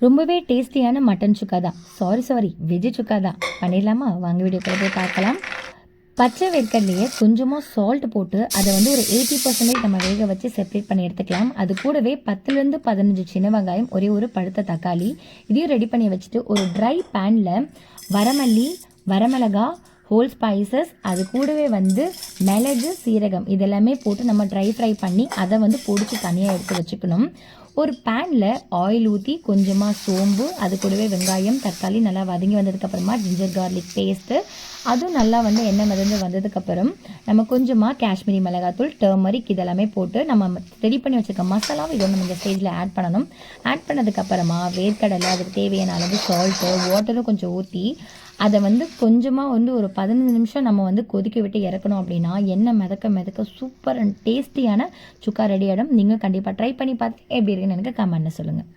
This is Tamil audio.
ரொம்பவே டேஸ்டியான மட்டன் சுக்கா தான். சாரி வெஜ் சுக்கா தான். பண்ணிடலாமா? வாங்க வீடியோக்குள்ள போய் பார்க்கலாம். பச்சை வேர்க்கடலையை கொஞ்சமாக சால்ட் போட்டு அதை வந்து ஒரு 80% நம்ம வேக வச்சு செப்பரேட் பண்ணி எடுத்துக்கலாம். அது கூடவே 10லேருந்து 15 சின்ன வெங்காயம், ஒரே ஒரு பழுத்த தக்காளி இதையும் ரெடி பண்ணி வச்சுட்டு ஒரு ட்ரை பேனில் வரமல்லி, வரமிளகா, ஹோல் ஸ்பைசஸ், அது கூடவே வந்து மிளகு, சீரகம் இதெல்லாமே போட்டு நம்ம ட்ரை ஃப்ரை பண்ணி அதை வந்து பொடிச்சு தனியாக எடுத்து வச்சுக்கணும். ஒரு பேனில் ஆயில் ஊற்றி கொஞ்சமாக சோம்பு, அது கூடவே வெங்காயம், தக்காளி நல்லா வதங்கி வந்ததுக்கப்புறமா ஜிஞ்சர் கார்லிக் பேஸ்ட்டு, அதுவும் நல்லா வந்து எண்ணெய் மிதந்து வந்ததுக்கப்புறம் நம்ம கொஞ்சமாக காஷ்மீரி மிளகாத்தூள், டர்மரிக் இதெல்லாமே போட்டு நம்ம ரெடி பண்ணி வச்சுருக்க மசாலாவை இதோட நம்ம இந்த ஸ்டேஜில் ஆட் பண்ணணும். ஆட் பண்ணதுக்கப்புறமா வேர்க்கடலை, அதுக்கு தேவையான அளவு சால்ட்டு, வாட்டரும் கொஞ்சம் ஊற்றி அதை வந்து கொஞ்சமாக வந்து ஒரு 15 நிமிஷம் நம்ம வந்து கொதிக்க விட்டு இறக்கணும். அப்படின்னா எண்ணெய் மிதக்க சூப்பர் அண்ட் டேஸ்டியான சுக்கா ரெடி ஆகிடும். நீங்கள் கண்டிப்பாக ட்ரை பண்ணி பார்த்து எப்படி இருக்குன்னு எனக்கு கமெண்ட்ல சொல்லுங்கள்.